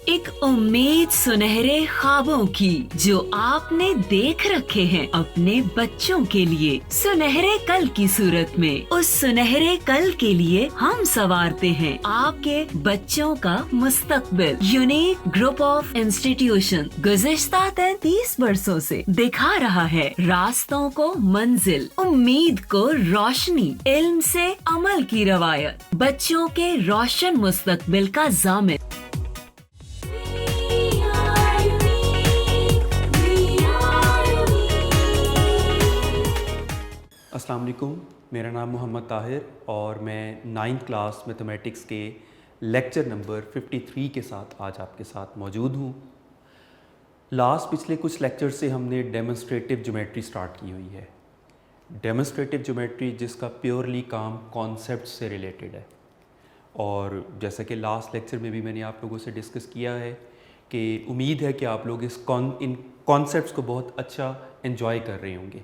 एक उम्मीद सुनहरे ख्वाबों की जो आपने देख रखे हैं अपने बच्चों के लिए, सुनहरे कल की सूरत में। उस सुनहरे कल के लिए हम संवारते हैं आपके बच्चों का मुस्तकबिल। यूनिक ग्रुप ऑफ इंस्टीट्यूशन गुज़िश्ता 33 वर्षों से दिखा रहा है रास्तों को मंजिल, उम्मीद को रोशनी, इल्म से अमल की रवायत, बच्चों के रोशन मुस्तकबिल का ज़ामिन। अस्सलाम वालेकुम, मेरा नाम मोहम्मद ताहिर और मैं 9th क्लास मैथमेटिक्स के लेक्चर नंबर 53 के साथ आज आपके साथ मौजूद हूँ। पिछले कुछ लेक्चर से हमने डेमोन्स्ट्रेटिव ज्योमेट्री स्टार्ट की हुई है। डेमोन्स्ट्रेटिव ज्योमेट्री जिसका प्योरली काम कॉन्सेप्ट से रिलेटेड है, और जैसा कि लास्ट लेक्चर में भी मैंने आप लोगों से डिस्कस किया है कि उम्मीद है कि आप लोग इन कॉन्सेप्ट्स को बहुत अच्छा एंजॉय कर रहे होंगे।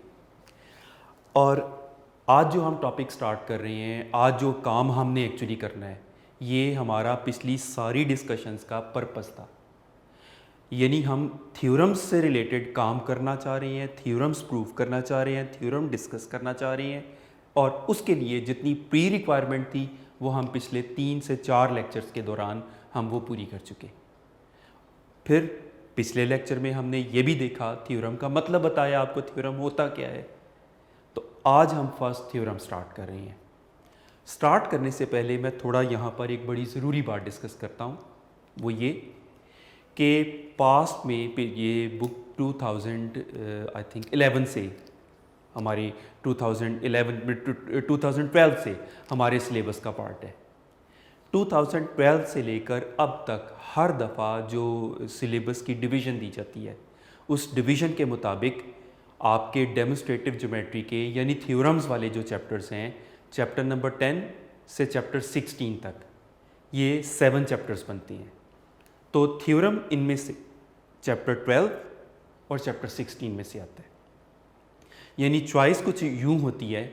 और आज जो हम टॉपिक स्टार्ट कर रहे हैं, आज जो काम हमने एक्चुअली करना है, ये हमारा पिछली सारी डिस्कशंस का पर्पस था। यानी हम थ्योरम्स से रिलेटेड काम करना चाह रहे हैं, थ्योरम्स प्रूव करना चाह रहे हैं, थ्योरम डिस्कस करना चाह रहे हैं, और उसके लिए जितनी प्री रिक्वायरमेंट थी वो हम पिछले 3 से 4 लेक्चर्स के दौरान हम वो पूरी कर चुके। फिर पिछले लेक्चर में हमने ये भी देखा, थ्योरम का मतलब बताया आपको, थ्योरम होता क्या है। तो आज हम फर्स्ट थ्योरम स्टार्ट कर रहे हैं। स्टार्ट करने से पहले मैं थोड़ा यहाँ पर एक बड़ी ज़रूरी बात डिस्कस करता हूँ, वो ये कि पास्ट में ये बुक 2011 से हमारी 2012 से हमारे सिलेबस का पार्ट है। 2012 से लेकर अब तक हर दफ़ा जो सिलेबस की डिवीज़न दी जाती है, उस डिवीज़न के मुताबिक आपके डेमोन्स्ट्रेटिव ज्योमेट्री के यानी थ्योरम्स वाले जो चैप्टर्स हैं, चैप्टर नंबर 10 से चैप्टर 16 तक, ये 7 चैप्टर्स बनते हैं। तो थ्योरम इनमें से चैप्टर 12 और चैप्टर 16 में से आता है। यानी चॉइस कुछ यूँ होती है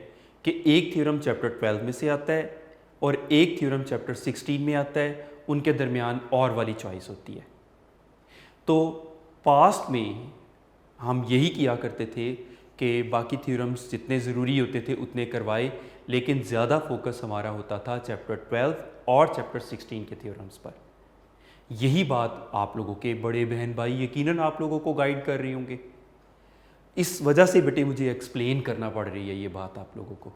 कि एक थ्योरम चैप्टर 12 में से आता है और एक थ्योरम चैप्टर 16 में आता है, उनके दरमियान और वाली चॉइस होती है। तो पास्ट में हम यही किया करते थे कि बाकी थ्योरम्स जितने ज़रूरी होते थे उतने करवाए, लेकिन ज़्यादा फोकस हमारा होता था चैप्टर 12 और चैप्टर 16 के थ्योरम्स पर। यही बात आप लोगों के बड़े बहन भाई यकीनन आप लोगों को गाइड कर रहे होंगे। इस वजह से बेटे मुझे एक्सप्लेन करना पड़ रही है ये बात आप लोगों को।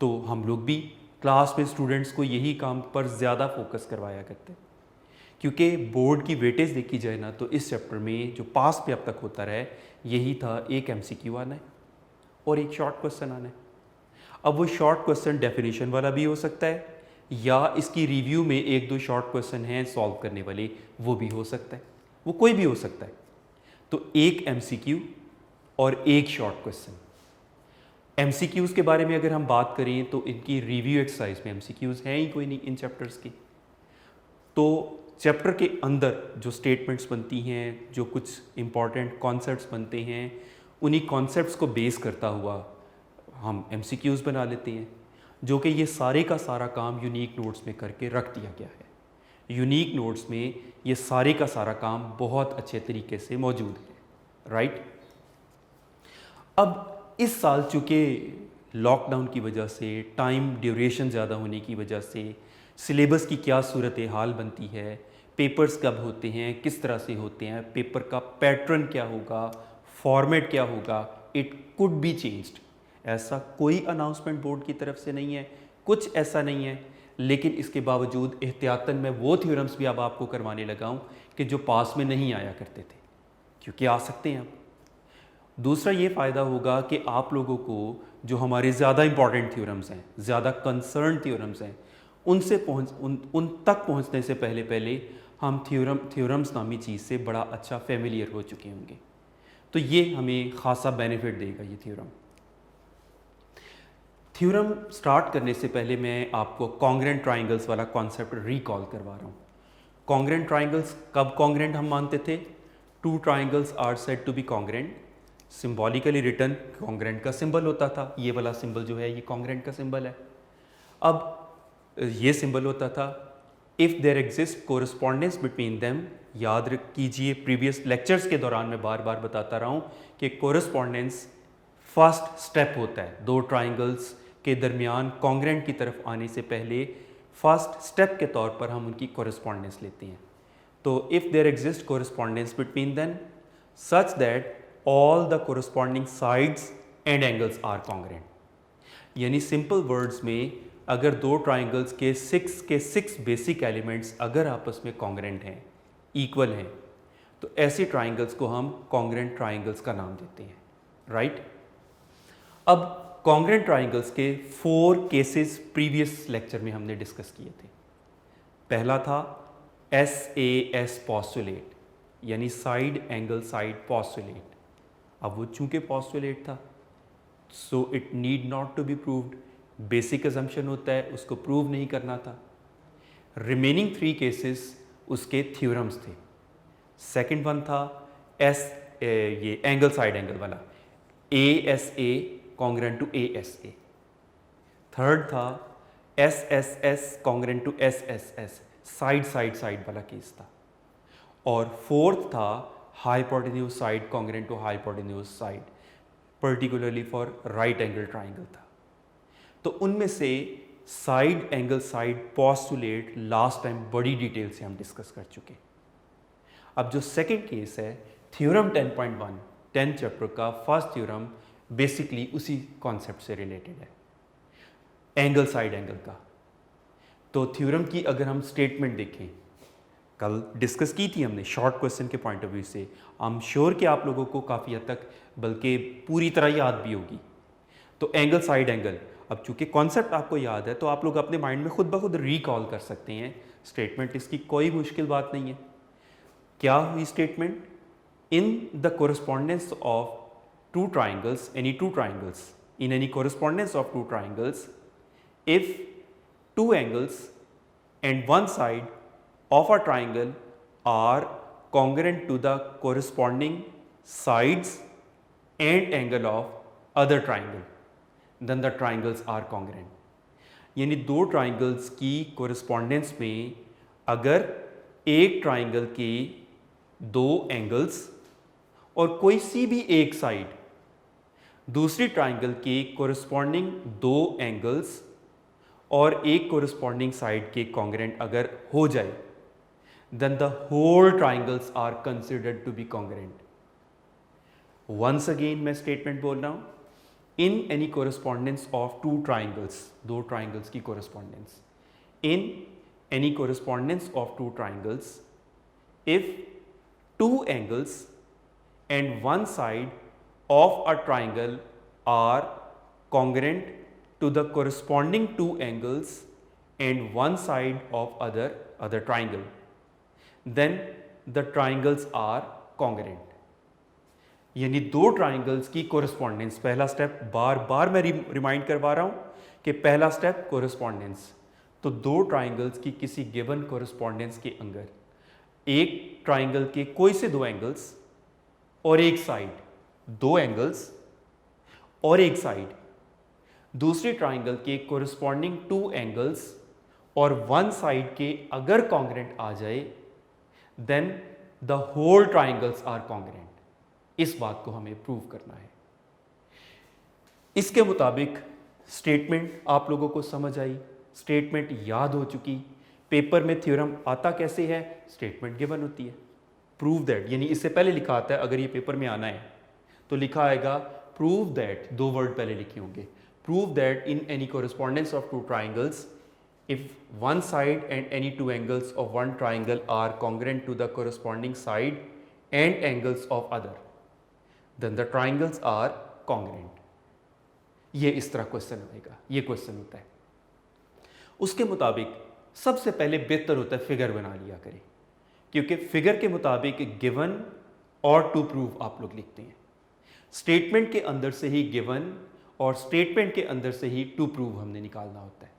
तो हम लोग भी क्लास में स्टूडेंट्स को यही काम पर ज़्यादा फोकस करवाया करते, क्योंकि बोर्ड की वेटेज देखी जाए ना, तो इस चैप्टर में जो पास पे अब तक होता रहा है यही था, एक MCQ आना है और एक शॉर्ट क्वेश्चन आना है। अब वो शॉर्ट क्वेश्चन डेफिनेशन वाला भी हो सकता है, या इसकी रिव्यू में 1-2 शॉर्ट क्वेश्चन हैं सॉल्व करने वाले, वो भी हो सकता है, वो कोई भी हो सकता है। तो एक MCQ और एक शॉर्ट क्वेश्चन। MCQs के बारे में अगर हम बात करें तो इनकी रिव्यू एक्सरसाइज में MCQs हैं ही कोई नहीं इन चैप्टर्स की। तो चैप्टर के अंदर जो स्टेटमेंट्स बनती हैं, जो कुछ इम्पॉर्टेंट कॉन्सेप्ट्स बनते हैं, उन्हीं कॉन्सेप्ट्स को बेस करता हुआ हम MCQs बना लेते हैं, जो कि ये सारे का सारा काम यूनिक नोट्स में करके रख दिया गया है। यूनिक नोट्स में ये सारे का सारा काम बहुत अच्छे तरीके से मौजूद है, राइट। अब इस साल चूँकि लॉकडाउन की वजह से, टाइम ड्यूरेशन ज़्यादा होने की वजह से, सिलेबस की क्या सूरत हाल बनती है, पेपर्स कब होते हैं, किस तरह से होते हैं, पेपर का पैटर्न क्या होगा, फॉर्मेट क्या होगा, इट कुड बी चेंज्ड। ऐसा कोई अनाउंसमेंट बोर्ड की तरफ से नहीं है, कुछ ऐसा नहीं है, लेकिन इसके बावजूद एहतियातन मैं वो थ्योरम्स भी अब आपको करवाने लगा हूँ कि जो पास में नहीं आया करते थे, क्योंकि आ सकते हैं अब। दूसरा ये फ़ायदा होगा कि आप लोगों को जो हमारे ज़्यादा इंपॉर्टेंट थ्योरम्स हैं, ज़्यादा कंसर्न थ्योरम्स हैं, उन तक पहुँचने से पहले हम थ्योरम्स नामी चीज़ से बड़ा अच्छा फेमिलियर हो चुके होंगे। तो ये हमें ख़ासा बेनिफिट देगा ये थ्योरम स्टार्ट करने से पहले मैं आपको कॉन्ग्रेंट ट्राइंगल्स वाला कॉन्सेप्ट रिकॉल करवा रहा हूँ। कॉन्ग्रेंट ट्राइंगल्स कब कॉन्ग्रेंट हम मानते थे? 2 triangles are said to be congruent, symbolically written congruent का सिंबल होता था। ये वाला सिंबल जो है ये कॉन्ग्रेंट का सिंबल है। अब ये सिंबल होता था if there exist correspondence between them, याद कीजिए प्रीवियस लेक्चर्स के दौरान मैं बार बार बताता रहा हूँ कि कोरस्पॉन्डेंस फर्स्ट स्टेप होता है। दो ट्राइंगल्स के दरमियान कॉन्ग्रेंट की तरफ आने से पहले फर्स्ट स्टेप के तौर पर हम उनकी कोरस्पॉन्डेंस लेते हैं। तो if there exist correspondence between them such that all the corresponding sides and angles are congruent, यानी सिंपल वर्ड्स में अगर दो ट्राइंगल्स के सिक्स बेसिक एलिमेंट्स अगर आपस में कॉन्ग्रेंट हैं, इक्वल हैं, तो ऐसे ट्राइंगल्स को हम कॉन्ग्रेंट ट्राइंगल्स का नाम देते हैं, राइट। अब कॉन्ग्रेंट ट्राइंगल्स के 4 केसेस प्रीवियस लेक्चर में हमने डिस्कस किए थे। पहला था SAS पोस्टुलेट, यानी साइड एंगल साइड पोस्टुलेट। अब वो चूंकि पोस्टुलेट था so it need not to be proved, basic assumption होता है, उसको प्रूव नहीं करना था। रिमेनिंग 3 केसेस उसके थ्योरम्स थे। सेकंड वन था ये एंगल साइड एंगल वाला, ASA congruent to ASA। Third था SSS congruent to SSS, side side side वाला केस था। और फोर्थ था hypotenuse side congruent to hypotenuse side, particularly for right angle triangle था। तो उनमें से side angle side postulate last time बड़ी डिटेल से हम डिस्कस कर चुके। अब जो सेकंड केस है थ्योरम 10.1 10th चैप्टर का फर्स्ट थ्योरम बेसिकली उसी कॉन्सेप्ट से रिलेटेड है, एंगल साइड एंगल का। तो थ्योरम की अगर हम स्टेटमेंट देखें, कल डिस्कस की थी हमने शॉर्ट क्वेश्चन के पॉइंट ऑफ व्यू से, आई एम श्योर कि आप लोगों को काफ़ी हद तक बल्कि पूरी तरह याद भी होगी। तो एंगल साइड एंगल, अब चूंकि कॉन्सेप्ट आपको याद है तो आप लोग अपने माइंड में खुद ब खुद रिकॉल कर सकते हैं स्टेटमेंट, इसकी कोई मुश्किल बात नहीं है। क्या हुई statement? In the correspondence of two triangles, any two triangles, in any correspondence of two triangles, if two angles and one side of a triangle are congruent to the corresponding sides and angle of other triangle, then the triangles are congruent। यानी दो triangles की correspondents में अगर एक triangle के दो angles और कोई सी भी एक साइड दूसरी ट्राइंगल के कोरिस्पॉन्डिंग दो एंगल्स और एक कोरिस्पॉन्डिंग साइड के कॉन्ग्रेंट अगर हो जाए, then the whole triangles are considered to be congruent. Once again मैं स्टेटमेंट बोल रहा हूं, in any correspondence of two triangles, दो ट्राइंगल्स की कोरिस्पॉन्डेंस, in any correspondence of two triangles, if two angles and one side of a triangle are congruent to the corresponding two angles and one side of other triangle, then the triangles are congruent। यानी दो triangles की correspondents, पहला step बार बार मैं remind करवा रहा हूं कि पहला स्टेप कोरिस्पॉन्डेंस। तो दो ट्राइंगल्स की किसी गिवन कोरिस्पॉन्डेंस के अंदर एक ट्राइंगल के कोई से दो एंगल्स और एक साइड, दो एंगल्स और एक साइड दूसरी ट्राइंगल के कोरिस्पॉन्डिंग टू एंगल्स और वन साइड के अगर कॉन्ग्रेंट आ जाए, then the whole triangles are congruent. इस बात को हमें प्रूव करना है। इसके मुताबिक स्टेटमेंट आप लोगों को समझ आई, स्टेटमेंट याद हो चुकी। पेपर में थ्योरम आता कैसे है? स्टेटमेंट गिवन होती है, प्रूव दैट, यानी इससे पहले लिखा आता है। अगर ये पेपर में आना है तो लिखा आएगा प्रूव दैट, दो वर्ड पहले लिखे होंगे, prove that in any correspondence of two triangles, if one side and any two angles of one triangle are congruent to the corresponding side and angles of other, then the triangles are congruent। ये इस तरह question होगा, ये question होता है। उसके मुताबिक सबसे पहले बेहतर होता है फिगर बना लिया करें, क्योंकि फिगर के मुताबिक गिवन और टू प्रूव आप लोग लिखते हैं। स्टेटमेंट के अंदर से ही गिवन और स्टेटमेंट के अंदर से ही टू प्रूव हमने निकालना होता है,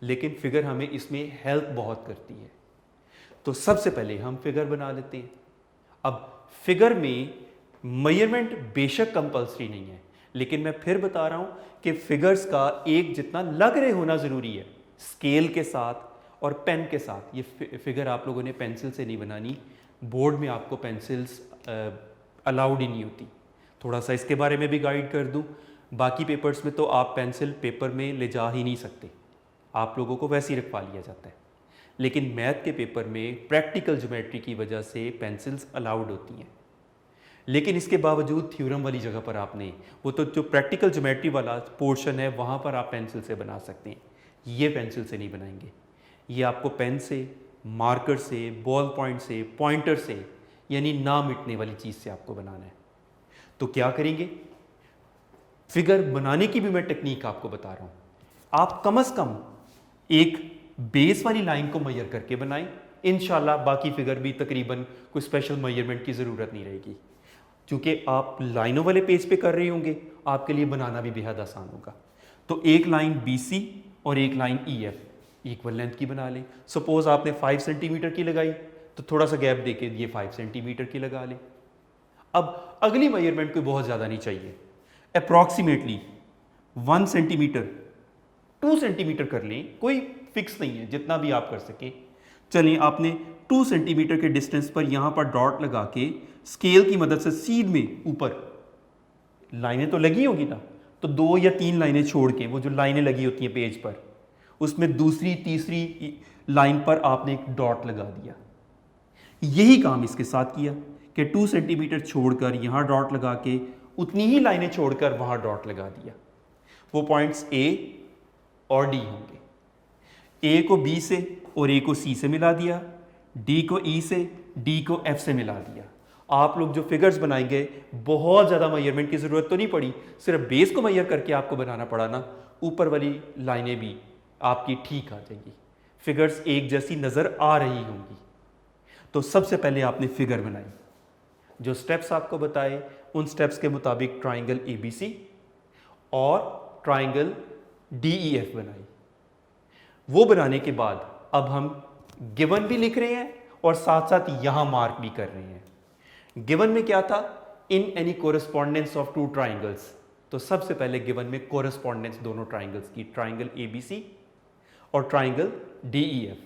लेकिन फिगर हमें इसमें हेल्प बहुत करती है। तो सबसे पहले हम फिगर बना लेते हैं। अब फिगर में मेजरमेंट बेशक कंपल्सरी नहीं है, लेकिन मैं फिर बता रहा हूं कि फिगर्स का एक जितना लग रहे होना ज़रूरी है, स्केल के साथ और पेन के साथ। ये फिगर आप लोगों ने पेंसिल से नहीं बनानी, बोर्ड में आपको पेंसिल्स अलाउड ही नहीं होती। थोड़ा सा इसके बारे में भी गाइड कर दूं, बाकी पेपर्स में तो आप पेंसिल पेपर में ले जा ही नहीं सकते, आप लोगों को वैसे ही रखवा लिया जाता है। लेकिन मैथ के पेपर में प्रैक्टिकल ज्योमेट्री की वजह से पेंसिल्स अलाउड होती हैं। लेकिन इसके बावजूद थ्योरम वाली जगह पर आपने वो तो जो प्रैक्टिकल ज्योमेट्री वाला पोर्शन है वहाँ पर आप पेंसिल से बना सकते हैं, ये पेंसिल से नहीं बनाएंगे। ये आपको पेन से, मार्कर से, बॉल पॉइंट से, पॉइंटर से, यानी ना मिटने वाली चीज़ से आपको बनाना है। तो क्या करेंगे, फिगर बनाने की भी मैं टेक्निक आपको बता रहा हूँ। आप कम से कम एक बेस वाली लाइन को मेजर करके बनाएं, इंशाल्लाह बाकी फिगर भी तकरीबन कोई स्पेशल मेजरमेंट की ज़रूरत नहीं रहेगी। क्योंकि आप लाइनों वाले पेज पे कर रहे होंगे, आपके लिए बनाना भी बेहद आसान होगा। तो एक लाइन BC और एक लाइन EF इक्वल लेंथ की बना लें। सपोज आपने 5 सेंटीमीटर की लगाई तो थोड़ा सा गैप देके ये 5 सेंटीमीटर की लगा लें। अब अगली मेजरमेंट कोई बहुत ज़्यादा नहीं चाहिए, अप्रॉक्सीमेटली 1 सेंटीमीटर 2 सेंटीमीटर कर लें, कोई फिक्स नहीं है, जितना भी आप कर सकें। चलिए आपने 2 सेंटीमीटर के डिस्टेंस पर यहाँ पर डॉट लगा के स्केल की मदद से सीध में ऊपर लाइनें तो लगी होगी ना, तो 2 या 3 लाइनें छोड़ के वो जो लाइनें लगी होती हैं पेज पर, उसमें दूसरी तीसरी लाइन पर आपने एक डॉट लगा दिया। यही काम इसके साथ किया कि 2 सेंटीमीटर छोड़कर यहाँ डॉट लगा के उतनी ही लाइनें छोड़कर वहाँ डॉट लगा दिया। वो पॉइंट्स A और D होंगे। A को B से और A को C से मिला दिया, D को E से, D को F से मिला दिया। आप लोग जो फिगर्स बनाएंगे बहुत ज़्यादा मेजरमेंट की ज़रूरत तो नहीं पड़ी, सिर्फ बेस को मेजर करके आपको बनाना पड़ा ना, ऊपर वाली लाइनें भी आपकी ठीक आ जाएंगी, फिगर्स एक जैसी नज़र आ रही होंगी। तो सबसे पहले आपने फिगर बनाई, जो स्टेप्स आपको बताए उन स्टेप्स के मुताबिक ट्राइंगल ABC और ट्राइंगल DEF बनाई। वो बनाने के बाद अब हम गिवन भी लिख रहे हैं और साथ साथ यहां मार्क भी कर रहे हैं। गिवन में क्या था, in any correspondence of 2 triangles. तो सबसे पहले गिवन में कोरेस्पॉन्डेंस दोनों ट्राइंगल्स की, ट्राइंगल ABC और ट्राइंगल DEF।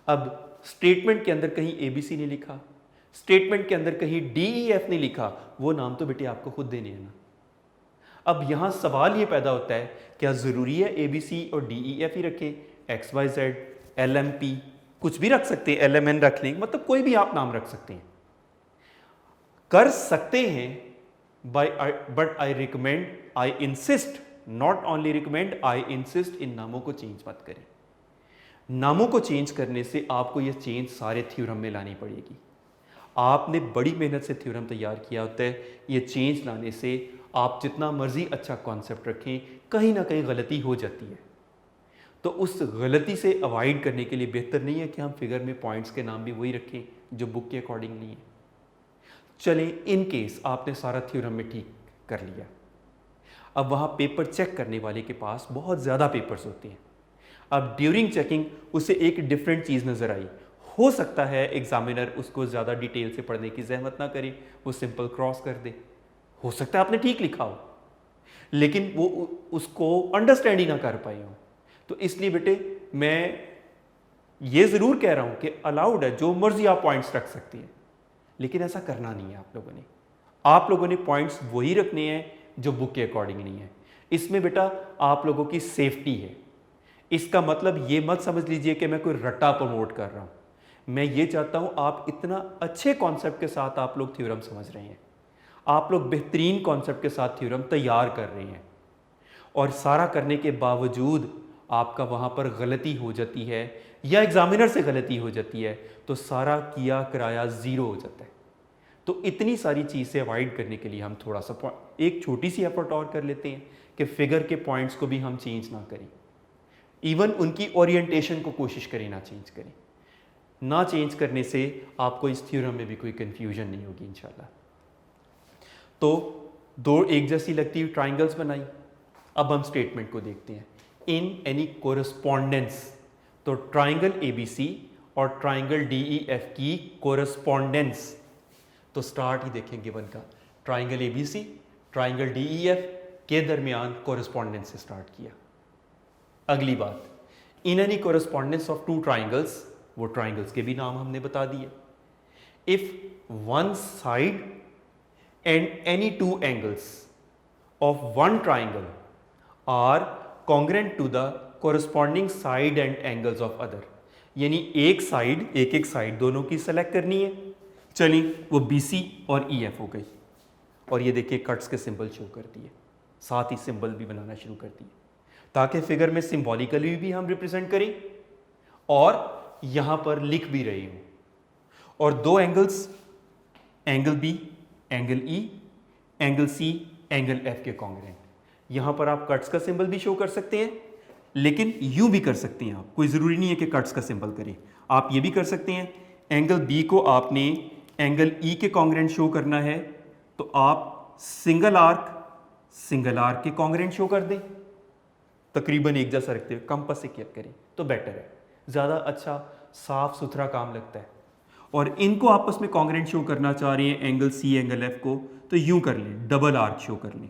अब स्टेटमेंट के अंदर कहीं ABC नहीं लिखा, स्टेटमेंट के अंदर कहीं DEF नहीं लिखा, वो नाम तो बेटे आपको खुद देने हैं ना। अब यहां सवाल ये पैदा होता है, क्या ज़रूरी है ABC और DEF ही रखें? XYZ, LMP कुछ भी रख सकते हैं, LMN रख लें, मतलब कोई भी आप नाम रख सकते हैं, कर सकते हैं। But I recommend, I insist, not only recommend, I insist, इन नामों को चेंज मत करें। नामों को चेंज करने से आपको यह चेंज सारे थ्योरम में लानी पड़ेगी। आपने बड़ी मेहनत से थ्योरम तैयार किया होता है, ये चेंज लाने से आप जितना मर्जी अच्छा कॉन्सेप्ट रखें, कहीं ना कहीं गलती हो जाती है। तो उस गलती से अवॉइड करने के लिए बेहतर नहीं है कि हम फिगर में पॉइंट्स के नाम भी वही रखें जो बुक के अकॉर्डिंग नहीं है। चले इन केस आपने सारा थ्योरम में ठीक कर लिया, अब वहाँ पेपर चेक करने वाले के पास बहुत ज़्यादा पेपर्स होते हैं। अब ड्यूरिंग चेकिंग उसे एक डिफरेंट चीज़ नज़र आई, हो सकता है एग्जामिनर उसको ज़्यादा डिटेल से पढ़ने की जहमत ना करे, वो सिंपल क्रॉस कर दे। हो सकता है आपने ठीक लिखा हो लेकिन वो उसको अंडरस्टैंड ही ना कर पाए हो। तो इसलिए बेटे मैं ये ज़रूर कह रहा हूँ कि अलाउड है, जो मर्जी आप पॉइंट्स रख सकते हैं, लेकिन ऐसा करना नहीं है आप लोगों ने पॉइंट्स वही रखने हैं जो बुक के अकॉर्डिंग नहीं है। इसमें बेटा आप लोगों की सेफ्टी है। इसका मतलब ये मत समझ लीजिए कि मैं कोई रट्टा प्रमोट कर रहा हूँ। मैं ये चाहता हूँ आप इतना अच्छे कॉन्सेप्ट के साथ आप लोग थ्योरम समझ रहे हैं, आप लोग बेहतरीन कॉन्सेप्ट के साथ थ्योरम तैयार कर रहे हैं, और सारा करने के बावजूद आपका वहाँ पर गलती हो जाती है या एग्जामिनर से गलती हो जाती है तो सारा किया कराया ज़ीरो हो जाता है। तो इतनी सारी चीज़ से अवॉइड करने के लिए हम थोड़ा सा एक छोटी सी एफर्ट और कर लेते हैं कि फिगर के पॉइंट्स को भी हम चेंज ना करें, इवन उनकी ओरिएंटेशन को कोशिश करें ना चेंज करें। ना चेंज करने से आपको इस थ्योरम में भी कोई कन्फ्यूजन नहीं होगी इंशाल्लाह। तो दो एक जैसी लगती हुई ट्राइंगल्स बनाई। अब हम स्टेटमेंट को देखते हैं, इन एनी कोरस्पॉन्डेंस। तो ट्राइंगल ABC और ट्राइंगल DEF की कोरस्पॉन्डेंस, तो स्टार्ट ही देखें गिवन का, ट्राइंगल ABC ट्राइंगल DEF के दरमियान कोरस्पॉन्डेंस से स्टार्ट किया। अगली बात, in any correspondence of two triangles, वो ट्राइंगल्स के भी नाम हमने बता दिए। If one side and any two angles of one triangle are congruent to the corresponding side and angles of other, यानी एक एक साइड दोनों की सेलेक्ट करनी है। चलिए वो BC और EF हो गई, और ये देखिए कट्स के सिंबल शो कर दिए, साथ ही सिंबल भी बनाना शुरू कर दिए, ताकि फिगर में सिंबॉलिकली भी हम रिप्रेजेंट करें और यहां पर लिख भी रहे हूं। और दो angles, angle B, angle E, angle C, angle F के कॉन्ग्रेंट। यहां पर आप कट्स का सिंबल भी शो कर सकते हैं, लेकिन यूं भी कर सकते हैं आप, कोई ज़रूरी नहीं है कि कट्स का सिंबल करें। आप ये भी कर सकते हैं, एंगल B को आपने एंगल E के कॉन्ग्रेंट शो करना है तो आप सिंगल आर्क के कॉन्ग्रेंट शो कर दें, तकरीबन एक जैसा रखते हुए कंपास से किया करें तो बेटर है, ज़्यादा अच्छा साफ सुथरा काम लगता है। और इनको आपस में कॉन्ग्रेंट शो करना चाह रहे हैं एंगल C एंगल F को, तो यूं कर लें, डबल आर्क शो कर लें,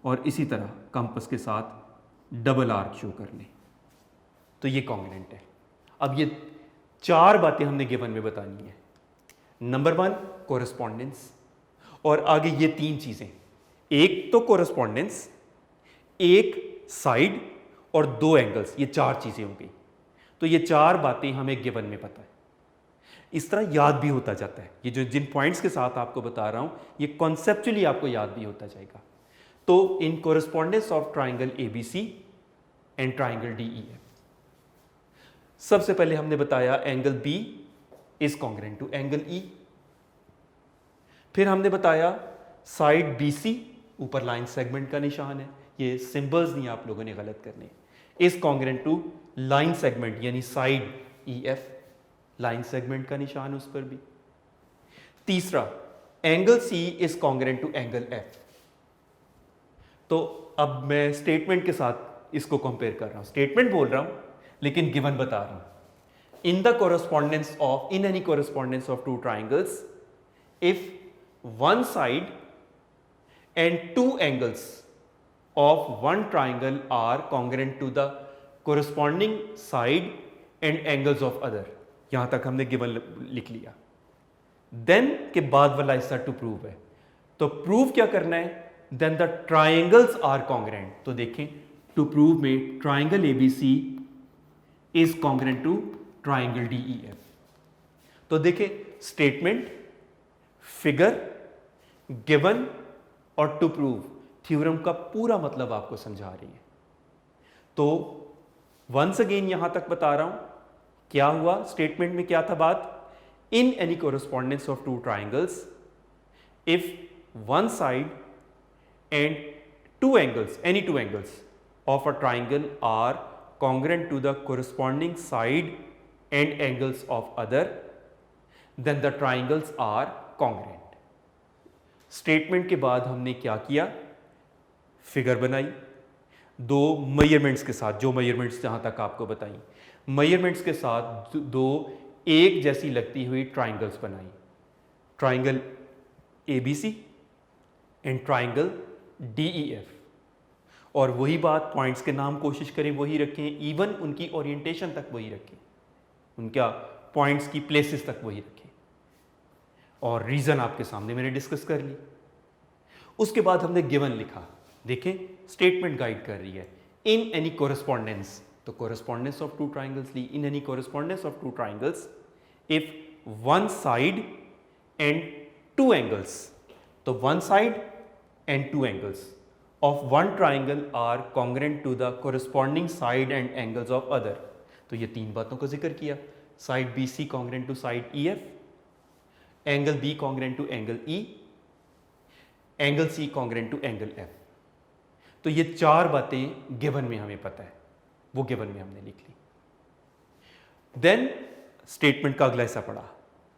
और इसी तरह कंपास के साथ डबल आर्क शो कर लें, तो ये कॉन्ग्रेंट है। अब ये चार बातें हमने गिवन में बतानी है। नंबर 1 कोरस्पॉन्डेंस, और आगे ये तीन चीजें, एक तो कोरस्पॉन्डेंस, एक साइड और दो एंगल्स, ये चार चीजें हो गई। तो ये चार बातें हमें गिवन में पता है, इस तरह याद भी होता जाता है। ये जो जिन पॉइंट्स के साथ आपको बता रहा हूं ये कॉन्सेप्चुअली आपको याद भी होता जाएगा। तो in correspondence of triangle ABC and triangle DEF, सबसे पहले हमने बताया angle B is congruent to angle E। फिर हमने बताया साइड BC, ऊपर लाइन सेगमेंट का निशान है, ये सिंबल्स नहीं आप लोगों ने गलत करने, is congruent to line segment यानी साइड EF, लाइन सेगमेंट का निशान उस पर भी। तीसरा angle C is congruent to angle F। तो अब मैं स्टेटमेंट के साथ इसको कंपेयर कर रहा हूं, स्टेटमेंट बोल रहा हूं लेकिन गिवन बता रहा हूं। In the correspondence of, in any correspondence of two triangles, if one side and two angles of one triangle are congruent to the corresponding side and angles of other, यहां तक हमने गिवन लिख लिया। Then के बाद वाला हिस्सा to prove है, तो प्रूव क्या करना है, then the triangles are congruent. तो देखें टू प्रूव में triangle ABC is congruent to triangle DEF। तो देखें स्टेटमेंट, फिगर, गिवन और टू प्रूव थ्योरम का पूरा मतलब आपको समझा रही है। तो वंस अगेन यहां तक बता रहा हूं क्या हुआ, स्टेटमेंट में क्या था बात, in any correspondence of two triangles, if one side and two angles, any two angles of a triangle are congruent to the corresponding side and angles of other, then the triangles are congruent. Statement के बाद हमने क्या किया, figure बनाई दो measurements के साथ, जो मेजरमेंट्स जहां तक आपको बताई, मेजरमेंट्स के साथ दो एक जैसी लगती हुई ट्राइंगल्स बनाई, triangle ABC and triangle DEF। और वही बात, पॉइंट्स के नाम कोशिश करें वही रखें, इवन उनकी ओरिएंटेशन तक वही रखें, उनका पॉइंट्स की प्लेसेस तक वही रखें, और रीजन आपके सामने मैंने डिस्कस कर ली। उसके बाद हमने गिवन लिखा, देखें स्टेटमेंट गाइड कर रही है, इन एनी कोरस्पॉन्डेंस, तो कोरस्पॉन्डेंस ऑफ टू ट्राइंगल्स ली, in any correspondence of two triangles, if one side and two angles, तो one side and two angles of one triangle are congruent to the corresponding side and angles of other. तो ये तीन बातों का जिक्र किया, side BC congruent to side EF, angle B congruent to angle E, angle C congruent to angle F। तो ये चार बातें गिवन में हमें पता है, वो गिवन में हमने लिख ली। देन स्टेटमेंट का अगला हिस्सा पढ़ा,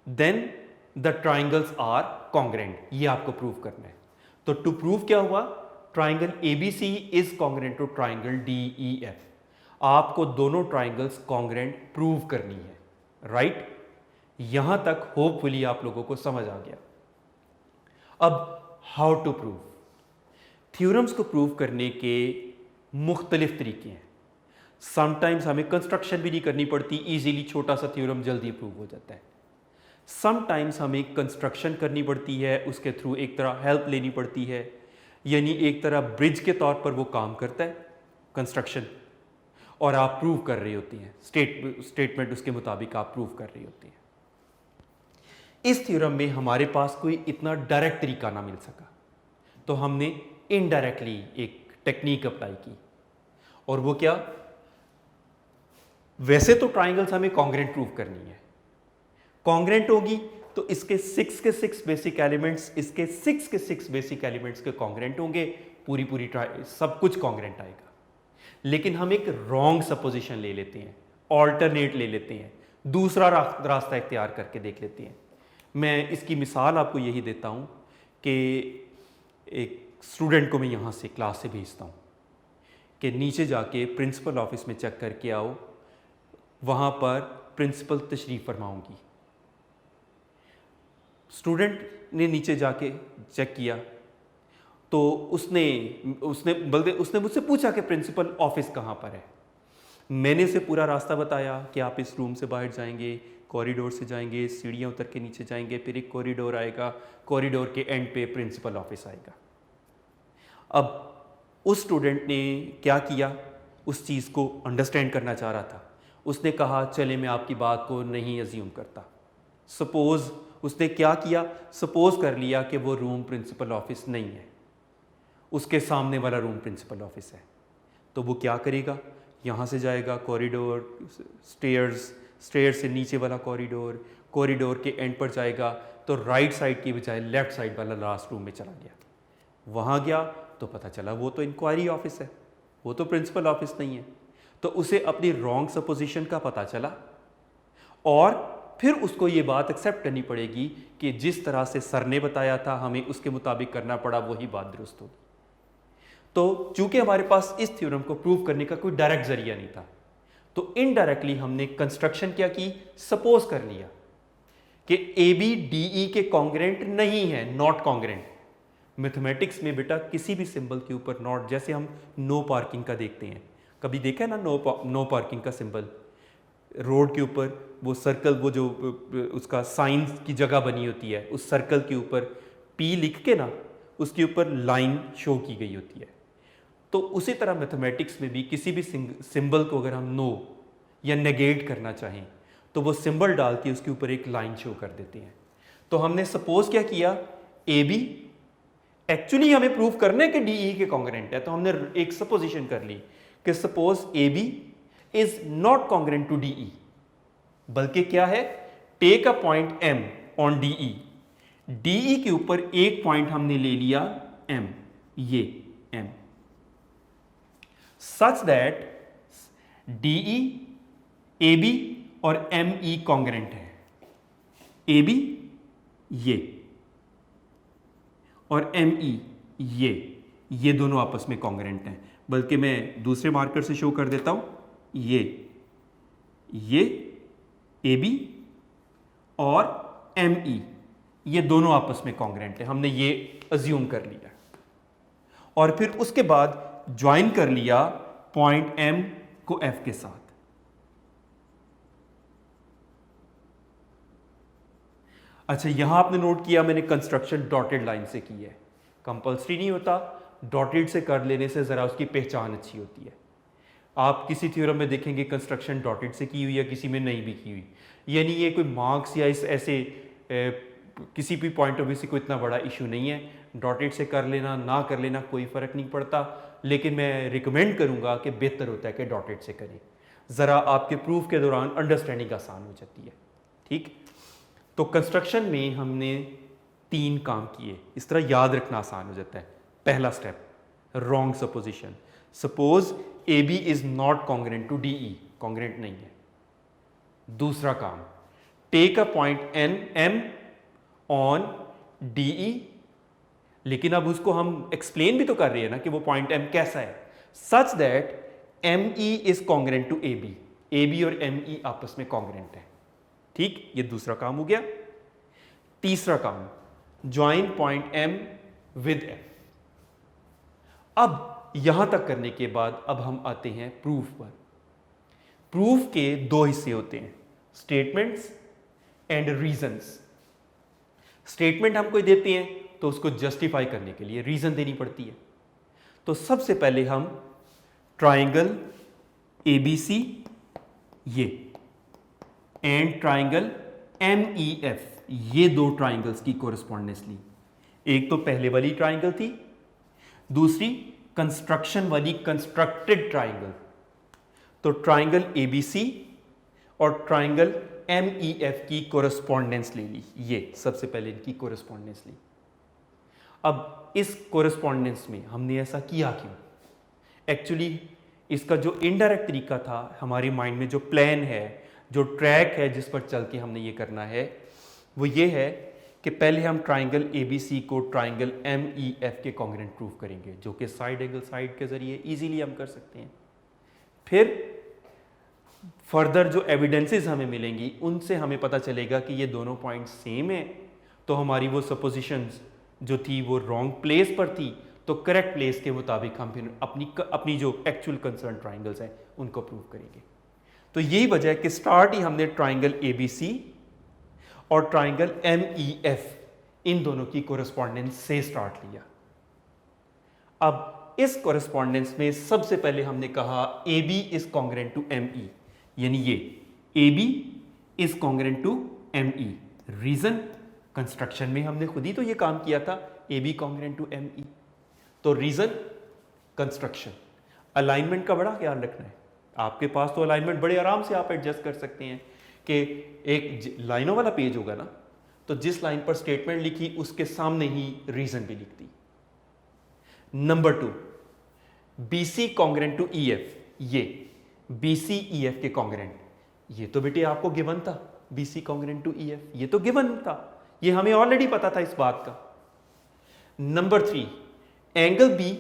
then the triangles are congruent, ये आपको प्रूव करना है। तो टू प्रूव क्या हुआ, triangle ABC is congruent to triangle DEF। आपको दोनों ट्राइंगल्स कॉन्ग्रेंट प्रूव करनी है, राइट? यहां तक होपफुली आप लोगों को समझ आ गया। अब हाउ टू प्रूव, थ्योरम्स को प्रूव करने के मुख्तलिफ तरीके हैं। समटाइम्स हमें कंस्ट्रक्शन भी नहीं करनी पड़ती, इजीली छोटा सा थ्योरम जल्दी प्रूव हो जाता है। समटाइम्स हमें कंस्ट्रक्शन करनी पड़ती है, उसके थ्रू एक तरह हेल्प लेनी पड़ती है, यानी एक तरह ब्रिज के तौर पर वो काम करता है कंस्ट्रक्शन, और आप प्रूव कर रही होती हैं, स्टेटमेंट उसके मुताबिक आप प्रूव कर रही होती हैं। इस थ्योरम में हमारे पास कोई इतना डायरेक्ट तरीका ना मिल सका, तो हमने इनडायरेक्टली एक टेक्निक अप्लाई की, और वो क्या, वैसे तो ट्राइंगल्स हमें कॉन्ग्रेंट प्रूव करनी है, कॉन्ग्रेंट होगी तो इसके 6 के 6 बेसिक एलिमेंट्स इसके 6 के 6 बेसिक एलिमेंट्स के कॉन्ग्रेंट होंगे, पूरी सब कुछ कॉन्ग्रेंट आएगा। लेकिन हम एक रॉन्ग सपोजिशन ले लेते हैं, ऑल्टरनेट ले लेते हैं, दूसरा रास्ता इख्तियार करके देख लेते हैं। मैं इसकी मिसाल आपको यही देता हूँ कि एक स्टूडेंट को मैं यहाँ से क्लास से भेजता हूँ कि नीचे जाके प्रिंसिपल ऑफिस में चेक करके आओ, वहाँ पर प्रिंसिपल तशरीफ़ फरमाऊँगी। स्टूडेंट ने नीचे जाके चेक किया तो उसने मुझसे पूछा कि प्रिंसिपल ऑफिस कहाँ पर है। मैंने उसे पूरा रास्ता बताया कि आप इस रूम से बाहर जाएंगे, कॉरिडोर से जाएंगे, सीढ़ियाँ उतर के नीचे जाएंगे, फिर एक कॉरिडोर आएगा, कॉरिडोर के एंड पे प्रिंसिपल ऑफिस आएगा। अब उस स्टूडेंट ने क्या किया, उस चीज़ को अंडरस्टैंड करना चाह रहा था। उसने कहा चले मैं आपकी बात को नहीं अज्यूम करता। सपोज़ उसने क्या किया, सपोज़ कर लिया कि वो रूम प्रिंसिपल ऑफिस नहीं है, उसके सामने वाला रूम प्रिंसिपल ऑफिस है। तो वो क्या करेगा, यहाँ से जाएगा कॉरिडोर, स्टेयर्स से नीचे वाला कॉरिडोर, कॉरिडोर के एंड पर जाएगा तो राइट साइड की बजाय लेफ्ट साइड वाला लास्ट रूम में चला गया। वहाँ गया तो पता चला वो तो इंक्वायरी ऑफिस है, वो तो प्रिंसिपल ऑफिस नहीं है। तो उसे अपनी रॉन्ग सपोजिशन का पता चला, और फिर उसको ये बात एक्सेप्ट करनी पड़ेगी कि जिस तरह से सर ने बताया था हमें उसके मुताबिक करना पड़ा, वही बात दुरुस्त होगी। तो चूंकि हमारे पास इस थ्योरम को प्रूव करने का कोई डायरेक्ट जरिया नहीं था, तो इनडायरेक्टली हमने कंस्ट्रक्शन क्या की, सपोज कर लिया कि ए बी डी ई के कॉन्ग्रेंट नहीं है, नॉट कॉन्ग्रेंट। मैथमेटिक्स में बेटा किसी भी सिंबल के ऊपर नॉट, जैसे हम नो पार्किंग का देखते हैं, कभी देखा है ना नो पार्किंग का सिंबल, रोड के ऊपर वो सर्कल, वो जो उसका साइन की जगह बनी होती है, उस सर्कल के ऊपर पी लिख के ना उसके ऊपर लाइन शो की गई होती है। तो उसी तरह मैथमेटिक्स में भी किसी भी सिंबल को अगर हम नो या नेगेट करना चाहें तो वो सिंबल डाल के उसके ऊपर एक लाइन शो कर देते हैं। तो हमने सपोज क्या किया, ए बी एक्चुअली हमें प्रूव करने के डी ई के कॉन्ग्रेंट है, तो हमने एक सपोजिशन कर ली कि suppose A B is not congruent to D E, बल्कि क्या है, take a point M on D E, D E के ऊपर एक पॉइंट हमने ले लिया एम, ये M, such that D E A B और एम ई कॉन्ग्रेंट है। ए बी ये और एम ई ये दोनों आपस में कॉन्ग्रेंट हैं। बल्कि मैं दूसरे मार्कर से शो कर देता हूं, ये ए बी और एम ई ये दोनों आपस में कॉन्ग्रेंट है, हमने ये अज्यूम कर लिया। और फिर उसके बाद ज्वाइन कर लिया पॉइंट एम को एफ के साथ। अच्छा, यहां आपने नोट किया मैंने कंस्ट्रक्शन डॉटेड लाइन से की है, कंपल्सरी नहीं होता, डॉटेड से कर लेने से जरा उसकी पहचान अच्छी होती है। आप किसी थ्योरम में देखेंगे कंस्ट्रक्शन डॉटेड से की हुई है, किसी में नहीं भी की हुई, यानी ये कोई मार्क्स या इस ऐसे किसी भी पॉइंट ऑफ व्यू से कोई इतना बड़ा इशू नहीं है। डॉटेड से कर लेना ना कर लेना कोई फ़र्क नहीं पड़ता, लेकिन मैं रिकमेंड करूंगा कि बेहतर होता है कि डॉटेड से करें, ज़रा आपके प्रूफ के दौरान अंडरस्टैंडिंग आसान हो जाती है। ठीक, तो कंस्ट्रक्शन में हमने 3 काम किए, इस तरह याद रखना आसान हो जाता है। पहला step, wrong supposition, suppose A B is not congruent to D E, congruent नहीं है। दूसरा काम, take a point M on D E, लेकिन अब उसको हम एक्सप्लेन भी तो कर रहे हैं ना कि वो पॉइंट एम कैसा है, such that M E is congruent to A B और एम ई आपस में कॉन्ग्रेंट है। ठीक, ये दूसरा काम हो गया। तीसरा काम, join point M with F. अब यहां तक करने के बाद अब हम आते हैं प्रूफ पर प्रूफ के दो हिस्से होते हैं, स्टेटमेंट्स एंड रीजंस। स्टेटमेंट हम कोई देते हैं तो उसको जस्टिफाई करने के लिए रीजन देनी पड़ती है। तो सबसे पहले हम ट्राइंगल ABC ये एंड ट्राइंगल MEF ये दो ट्राइंगल्स की कोरस्पॉन्डेंस ली। एक तो पहले वाली ट्राइंगल थी, दूसरी कंस्ट्रक्शन वाली कंस्ट्रक्टेड ट्राइंगल। तो ट्राइंगल ABC और ट्राइंगल MEF की कोरस्पॉन्डेंस ले ली, ये सबसे पहले इनकी कोरस्पॉन्डेंस ली। अब इस कोरस्पॉन्डेंस में हमने ऐसा किया क्यों? एक्चुअली इसका जो इनडायरेक्ट तरीका था, हमारे माइंड में जो प्लान है, जो ट्रैक है जिस पर चल के हमने ये करना है, वो ये है कि पहले हम ट्राइंगल ABC को ट्राइंगल MEF के कॉन्ग्रेंट प्रूव करेंगे, जो कि साइड एंगल साइड के जरिए इजीली हम कर सकते हैं। फिर फर्दर जो एविडेंसेस हमें मिलेंगी उनसे हमें पता चलेगा कि ये दोनों पॉइंट सेम है, तो हमारी वो सपोजिशंस जो थी वो रॉन्ग प्लेस पर थी, तो करेक्ट प्लेस के मुताबिक हम फिर अपनी जो एक्चुअल कंसर्न ट्राइंगल्स हैं उनको प्रूव करेंगे। तो यही वजह है कि स्टार्ट ही हमने ट्राइंगल ABC और ट्राइंगल MEF इन दोनों की कोरस्पॉन्डेंस से स्टार्ट लिया। अब इस कोरस्पॉन्डेंस में सबसे पहले हमने कहा AB is congruent to ME, यानी ये AB is congruent to ME। Reason, construction में हमने खुद ही तो ये काम किया था, AB कॉन्ग्रेंट टू ME। तो रीजन, कंस्ट्रक्शन, अलाइनमेंट का बड़ा ख्याल रखना है। आपके पास तो अलाइनमेंट बड़े आराम से आप एडजस्ट कर सकते हैं कि एक लाइनों वाला पेज होगा ना, तो जिस लाइन पर स्टेटमेंट लिखी उसके सामने ही रीजन भी लिख दी। Number 2, BC congruent to EF, ये BC EF के कॉन्ग्रेंट, ये तो बेटे आपको गिवन था, BC कॉन्ग्रेंट टू EF, ये तो गिवन था, ये हमें ऑलरेडी पता था इस बात का। Number 3, angle B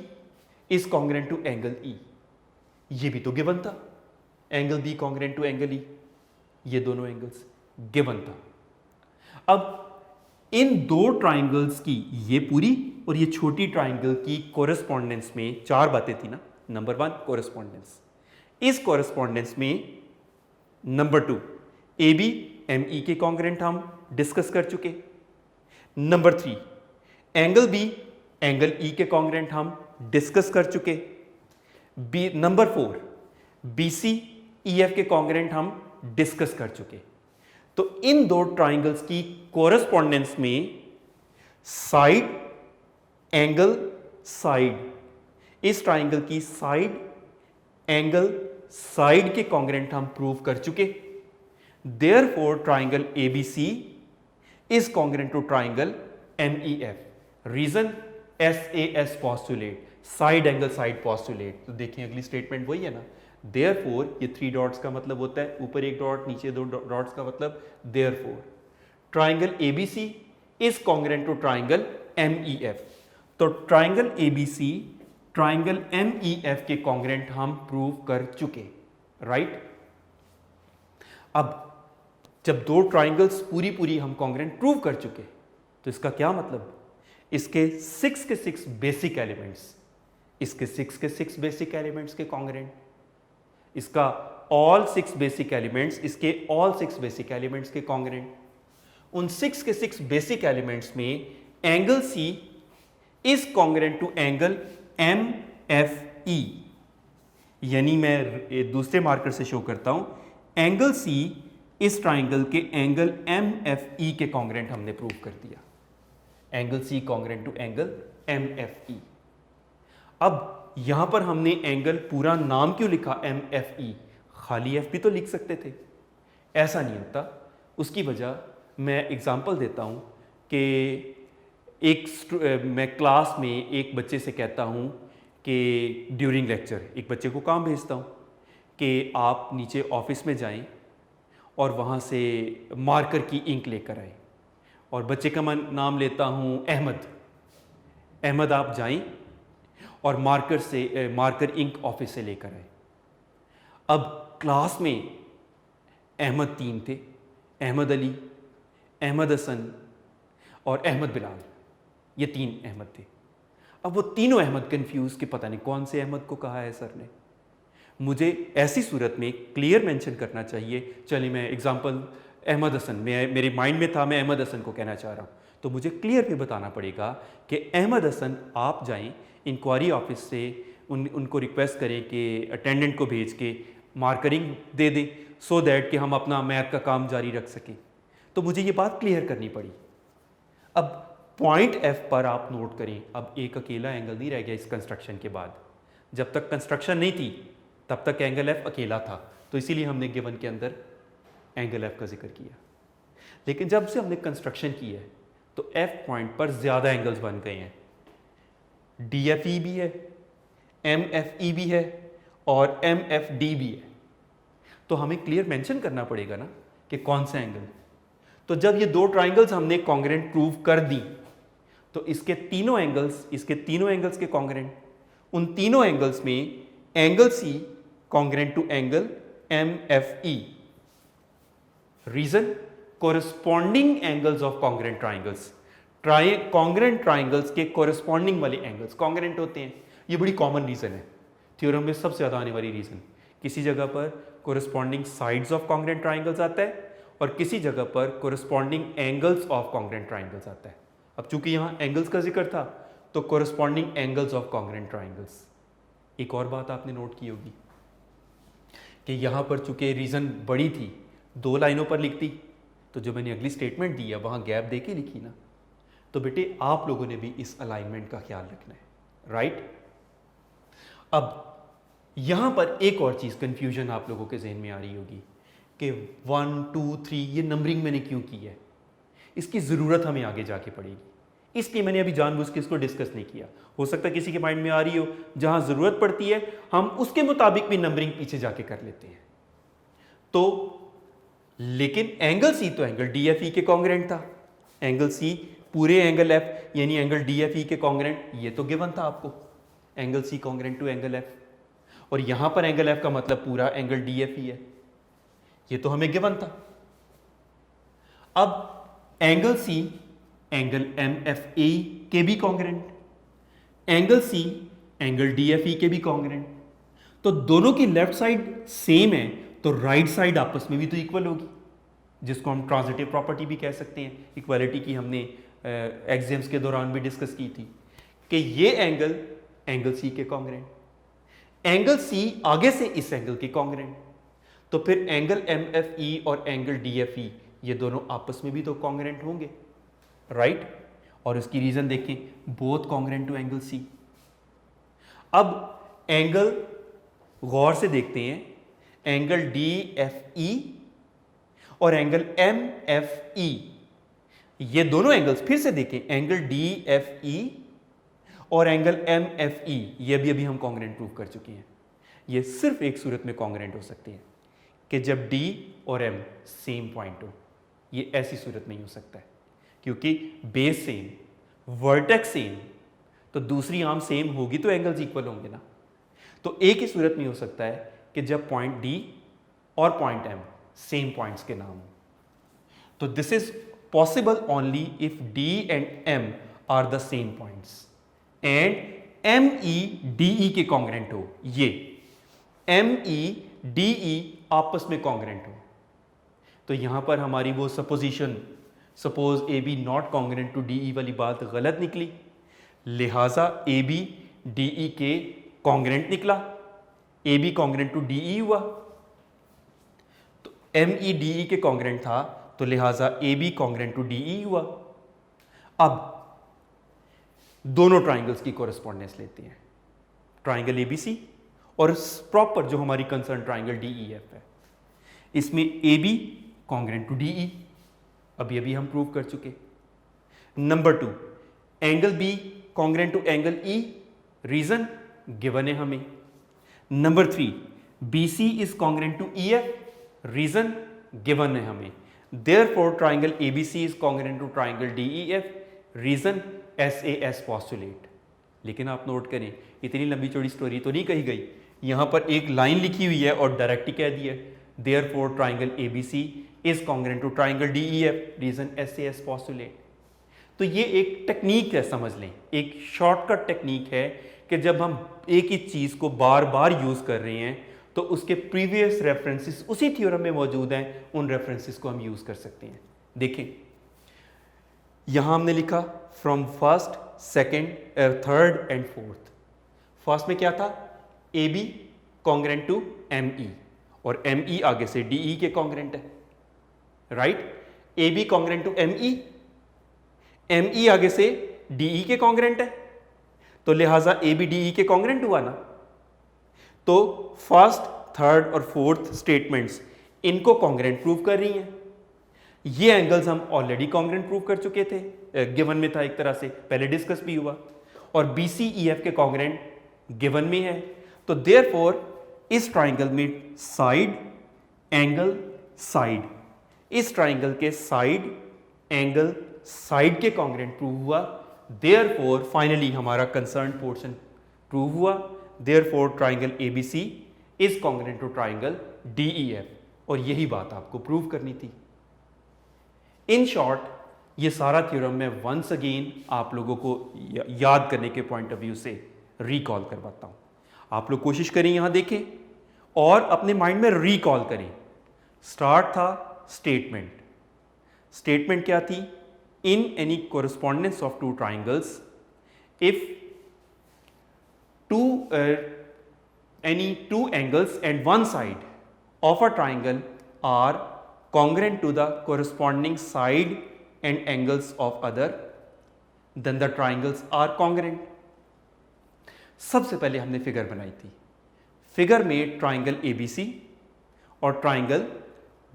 is congruent to angle E, ये भी तो गिवन था, angle B congruent to angle E, ये दोनों एंगल्स गिवन था। अब इन दो ट्राइंगल्स की, ये पूरी और ये छोटी ट्राइंगल की कोरस्पॉन्डेंस में चार बातें थी ना। नंबर 1 कोरस्पॉन्डेंस, इस कोरस्पॉन्डेंस में नंबर 2 AB ME के कॉन्ग्रेंट हम डिस्कस कर चुके। Number 3 angle B angle E के कॉन्ग्रेंट हम डिस्कस कर चुके। नंबर 4 BC EF के कॉन्ग्रेंट हम डिस्कस कर चुके। तो इन दो ट्राइंगल्स की कोरस्पॉन्डेंस में साइड, एंगल, साइड, इस ट्राइंगल की साइड, एंगल, साइड के कॉन्ग्रेंट हम प्रूव कर चुके। Therefore triangle ABC is congruent to triangle MEF। Reason SAS postulate, side angle side postulate. तो देखिए अगली स्टेटमेंट वही है ना, देयरफॉर ये 3 डॉट्स का मतलब होता है ऊपर एक डॉट नीचे 2 डॉट्स का मतलब therefore triangle ABC is congruent to triangle MEF। तो ट्राइंगल ABC ट्राइंगल MEF के कॉन्ग्रेंट हम प्रूव कर चुके, राइट। अब जब दो ट्राइंगल्स पूरी हम कॉन्ग्रेंट प्रूव कर चुके, तो इसका क्या मतलब, इसके 6 के 6 बेसिक एलिमेंट्स, इसके 6 के 6 बेसिक एलिमेंट्स के कॉन्ग्रेंट, इसका ऑल 6 बेसिक एलिमेंट्स, इसके ऑल 6 बेसिक एलिमेंट्स के कॉन्ग्रेंट। उन 6 के 6 बेसिक एलिमेंट्स में angle C is congruent to angle MFE, यानी मैं दूसरे मार्कर से शो करता हूं, एंगल C इस ट्राइंगल के एंगल MFE के कॉन्ग्रेंट हमने प्रूव कर दिया। Angle C congruent to angle MFE। अब यहां पर हमने एंगल पूरा नाम क्यों लिखा MFE, खाली F भी तो लिख सकते थे, ऐसा नहीं होता। उसकी वजह मैं एग्जांपल देता हूं कि मैं क्लास में एक बच्चे से कहता हूं कि ड्यूरिंग लेक्चर एक बच्चे को काम भेजता हूं कि आप नीचे ऑफिस में जाएं और वहां से मार्कर की इंक लेकर आए, और बच्चे का मैं नाम लेता हूं अहमद। अहमद आप जाएं और मार्कर इंक ऑफिस से लेकर आए। अब क्लास में अहमद 3 थे, अहमद अली, अहमद हसन और अहमद बिलाल, ये 3 अहमद थे। अब वो तीनों अहमद कंफ्यूज कि पता नहीं कौन से अहमद को कहा है सर ने। मुझे ऐसी सूरत में क्लियर मेंशन करना चाहिए। चलिए मैं एग्जांपल अहमद हसन, मेरे माइंड में था मैं अहमद हसन को कहना चाह रहा हूँ, तो मुझे क्लियर भी बताना पड़ेगा कि अहमद हसन आप जाएं इंक्वायरी ऑफिस से उनको रिक्वेस्ट करें कि अटेंडेंट को भेज के मार्करिंग दे दें सो दैट कि हम अपना मैथ का काम जारी रख सकें। तो मुझे ये बात क्लियर करनी पड़ी। अब पॉइंट एफ पर आप नोट करें, अब एक अकेला एंगल नहीं रह गया इस कंस्ट्रक्शन के बाद। जब तक कंस्ट्रक्शन नहीं थी तब तक एंगल एफ अकेला था, तो इसीलिए हमने गिवन के अंदर एंगल एफ का जिक्र किया। लेकिन जब से हमने कंस्ट्रक्शन की है तो एफ पॉइंट पर ज़्यादा एंगल्स बन गए हैं। डी एफ ई भी है, एम एफ ई भी है और एम एफ डी भी है। तो हमें क्लियर मेंशन करना पड़ेगा ना कि कौन सा एंगल। तो जब ये दो ट्राइंगल्स हमने कॉन्ग्रेंट प्रूव कर दी तो इसके तीनों एंगल्स के कॉन्ग्रेंट, उन तीनों एंगल्स में angle C congruent to angle M F E. Reason, corresponding angles of congruent triangles, congruent triangles के कोरिस्पॉन्डिंग वाले एंगल्स कॉन्ग्रेंट होते हैं। ये बड़ी कॉमन रीजन है, थ्योरम में सबसे ज्यादा आने वाली रीजन। किसी जगह पर corresponding sides of congruent triangles आता है और किसी जगह पर corresponding angles of congruent triangles आता है। अब चूंकि यहां एंगल्स का जिक्र था तो corresponding angles of congruent triangles. एक और बात आपने नोट की होगी कि यहां पर चूंकि रीजन बड़ी थी, दो लाइनों पर लिखती, तो जो मैंने अगली स्टेटमेंट दी है वहां गैप दे के लिखी ना। तो बेटे आप लोगों ने भी इस अलाइनमेंट का ख्याल रखना है, राइट। अब यहां पर एक और चीज कंफ्यूजन आप लोगों के जहन में आ रही होगी कि 1 2 3 ये नंबरिंग मैंने क्यों की है, इसकी जरूरत हमें आगे जाके पड़ेगी, इसलिए मैंने अभी जानबूझ के इसको डिस्कस नहीं किया। हो सकता है किसी के माइंड में आ रही हो, जहां जरूरत पड़ती है हम उसके मुताबिक भी नंबरिंग पीछे जाके कर लेते हैं। तो लेकिन एंगल सी तो एंगल डी एफ ई के कॉन्ग्रेंट था, एंगल सी पूरे एंगल एफ यानी एंगल डी एफ ई के कॉन्ग्रेंट, ये तो गिवन था आपको, angle C congruent to angle F. और यहां पर एंगल एफ का मतलब पूरा एंगल डी एफ ई है, ये तो हमें गिवन था। अब angle C angle M F A के भी congruent, angle C angle D F E के भी कॉन्ग्रेंट। तो दोनों की लेफ्ट साइड सेम है तो राइट साइड आपस में भी तो इक्वल होगी, जिसको हम ट्रांजिटिव प्रॉपर्टी भी कह सकते हैं। इक्वालिटी की हमने एग्जाम्स के दौरान भी डिस्कस की थी कि ये एंगल सी के कॉन्ग्रेंट, एंगल सी आगे से इस एंगल के कॉन्ग्रेंट, तो फिर एंगल एम एफ ई और एंगल डी एफ ई ये दोनों आपस में भी तो कॉन्ग्रेंट होंगे, राइट। और इसकी रीजन देखें, both congruent to angle C. अब एंगल गौर से देखते हैं, एंगल डी एफ ई और एंगल एम एफ ई, ये दोनों एंगल्स फिर से देखें, एंगल डी एफ ई और एंगल एम एफ ई, ये भी अभी हम कॉन्ग्रेंट प्रूव कर चुके हैं। ये सिर्फ एक सूरत में कॉन्ग्रेंट हो सकते हैं कि जब डी और एम सेम पॉइंट हो। ये ऐसी सूरत नहीं हो सकता है क्योंकि बेस सेम, वर्टेक्स सेम, तो दूसरी आर्म सेम होगी तो एंगल्स इक्वल होंगे ना। तो एक ही सूरत में हो सकता है कि जब पॉइंट डी और पॉइंट एम सेम पॉइंट्स के नाम हो। तो this is possible only if D and M are the same points and M E D E के कॉन्ग्रेंट हो, ये एम ई डी ई आपस में कॉन्ग्रेंट हो। तो यहां पर हमारी वो supposition, suppose A B not congruent to D E वाली बात गलत निकली, लिहाजा ए बी डी ई के कॉन्ग्रेंट निकला, A B congruent to D E हुआ। तो एम ई डी ई के कॉन्ग्रेंट था तो लिहाजा A B congruent to D E हुआ। अब दोनों ट्राइंगल्स की कोरेस्पॉन्डेंस लेते हैं, ट्राइंगल एबीसी और प्रॉपर जो हमारी कंसर्न ट्राइंगल डीईएफ है, इसमें A B congruent to DE, अभी हम प्रूव कर चुके। Number 2, angle B congruent to angle E, reason given है हमें। Number 3, B C is congruent to E F, reason given है हमें। Therefore triangle ABC is congruent to triangle DEF, reason SAS postulate. लेकिन आप note करें, इतनी लंबी चौड़ी स्टोरी तो नहीं कही गई, यहां पर एक लाइन लिखी हुई है और डायरेक्ट ही कह दिया, therefore triangle ABC is congruent to triangle DEF, reason SAS postulate. तो ये एक टेक्निक है, समझ लें, एक शॉर्टकट टेक्निक है कि जब हम एक ही चीज को बार बार यूज कर रहे हैं तो उसके प्रीवियस रेफरेंसेस उसी थ्योरम में मौजूद हैं, उन रेफरेंसेस को हम यूज़ कर सकते हैं। देखें, यहाँ हमने लिखा from first, second, third and fourth. First में क्या था? A B congruent to M E, और एम ई आगे से डी ई के कॉन्ग्रेंट है, right? A B congruent to M E आगे से डी ई के कॉन्ग्रेंट है, तो लिहाजा ए बी डी ई के कॉन्ग्रेंट हुआ ना। तो फर्स्ट, थर्ड और फोर्थ स्टेटमेंट्स इनको कॉन्ग्रेंट प्रूव कर रही हैं। ये एंगल्स हम ऑलरेडी कॉन्ग्रेंट प्रूव कर चुके थे, गिवन में था, एक तरह से पहले डिस्कस भी हुआ, और बी सी ई एफ के कॉन्ग्रेंट गिवन में है। तो देयरफॉर इस ट्राइंगल में साइड, एंगल, साइड, इस ट्राइंगल के साइड, एंगल, साइड के कॉन्ग्रेंट प्रूव हुआ। देयरफॉर फाइनली हमारा कंसर्न पोर्शन प्रूव हुआ। Therefore triangle ABC is congruent to triangle DEF, और यही बात आपको प्रूव करनी थी। इन शॉर्ट, ये सारा थ्योरम मैं वंस अगेन आप लोगों को याद करने के पॉइंट ऑफ व्यू से रिकॉल करवाता हूं। आप लोग कोशिश करें, यहां देखें और अपने माइंड में रिकॉल करें। स्टार्ट था स्टेटमेंट। स्टेटमेंट क्या थी? इन any correspondence of two triangles, if any two angles and one side of a triangle are congruent to the corresponding side and angles of other, then the triangles are congruent. सबसे पहले हमने figure बनाई थी। Figure में triangle ABC और triangle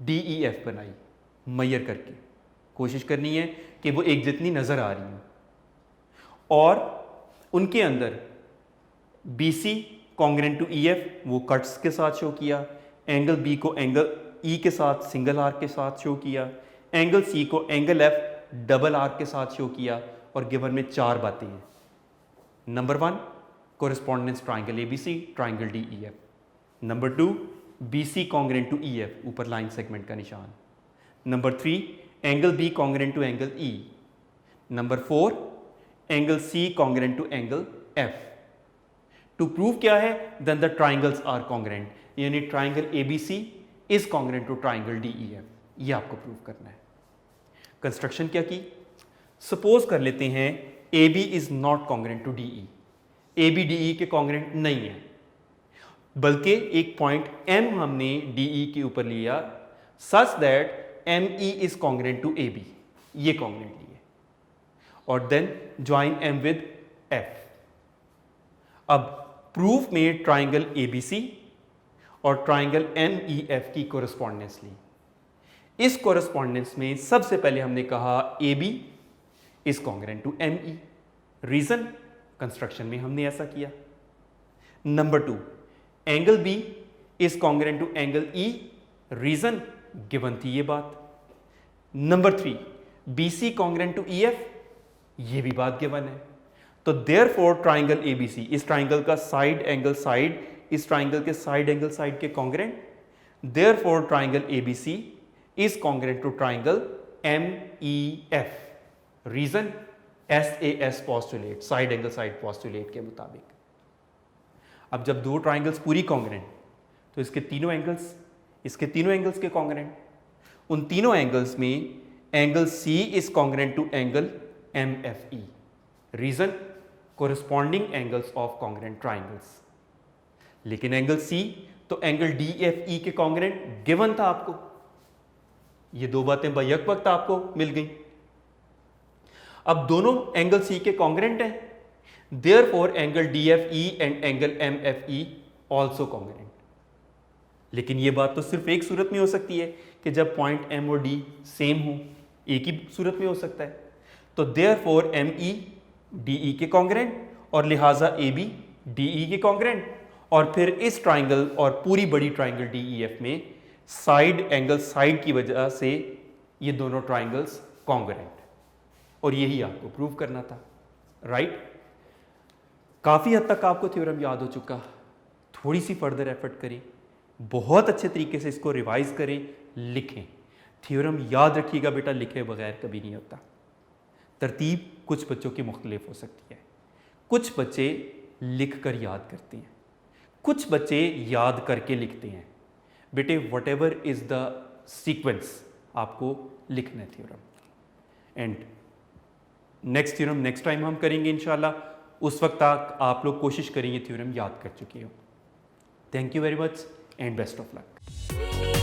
DEF बनाई, major करके कोशिश करनी है कि वो एक जितनी नजर आ रही हो, और उनके अंदर BC कॉन्ग्रेंट टू EF वो कट्स के साथ शो किया, एंगल B को एंगल E के साथ सिंगल आर्क के साथ शो किया, एंगल C को एंगल F डबल आर्क के साथ शो किया, और गिवन में 4 बातें हैं। Number 1 correspondence triangle ABC triangle DEF। Number 2 BC congruent to EF, ऊपर लाइन सेगमेंट का निशान। Number 3 angle B congruent to angle E। Number 4 angle C congruent to angle F। To prove क्या है? Then the triangles are congruent, यानी triangle ABC is congruent to triangle DEF, ये आपको prove करना है। Construction क्या की? सपोज कर लेते हैं AB is not congruent to DE, AB DE के कॉन्ग्रेंट नहीं है, बल्कि एक पॉइंट M हमने DE के ऊपर लिया such that ME is congruent to AB, ये कॉन्ग्रेंट लिए, और then join M with F। अब प्रूफ में ट्राइंगल ABC और ट्राइंगल MEF की कोरस्पॉन्डेंस ली। इस कोरस्पॉन्डेंस में सबसे पहले हमने कहा AB is congruent to ME। Reason? Construction में हमने ऐसा किया। Number 2 angle B is congruent to angle E। Reason? Given थी ये बात। Number 3 BC congruent to EF, ये भी बात गिवन है। तो देयरफॉर ट्राइंगल ABC, इस ट्राइंगल का साइड एंगल साइड इस ट्राइंगल के साइड एंगल साइड के congruent, therefore triangle ABC is congruent to triangle MEF। Reason? SAS postulate, side angle side postulate के मुताबिक। अब जब दो ट्राइंगल्स पूरी कॉन्ग्रेंट, तो इसके तीनों एंगल्स के कॉन्ग्रेंट, उन तीनों एंगल्स में angle C is congruent to angle MFE। Reason? Corresponding angles of congruent triangles. लेकिन एंगल C तो एंगल DFE के कॉन्ग्रेंट गिवन था आपको। ये दो बातें बैक वक्त आपको मिल गई। अब दोनों एंगल C के कॉन्ग्रेंट हैं, therefore angle DFE and angle MFE also congruent. लेकिन ये बात तो सिर्फ एक सूरत में हो सकती है कि जब पॉइंट M और D सेम हो, एक ही सूरत में हो सकता है। तो देयरफॉर ME DE के कॉन्ग्रेंट, और लिहाजा AB DE के कॉन्ग्रेंट, और फिर इस ट्राइंगल और पूरी बड़ी ट्राइंगल DEF में साइड एंगल साइड की वजह से ये दोनों ट्राइंगल्स कॉन्ग्रेंट, और यही आपको प्रूव करना था, राइट? काफ़ी हद तक आपको थ्योरम याद हो चुका। थोड़ी सी फर्दर एफर्ट करें, बहुत अच्छे तरीके से इसको रिवाइज करें, लिखें। थ्योरम याद रखिएगा बेटा, लिखे बगैर कभी नहीं होता। तरतीब कुछ बच्चों की मुख्तलिफ हो सकती है। कुछ बच्चे लिख कर याद करते हैं, कुछ बच्चे याद करके लिखते हैं। बेटे what ever is the sequence आपको लिखना है theorem. And next theorem next time हम करेंगे इंशाल्लाह। उस वक्त तक आप लोग कोशिश करेंगे थ्योरम याद कर चुके हो। Thank you very much and best of luck.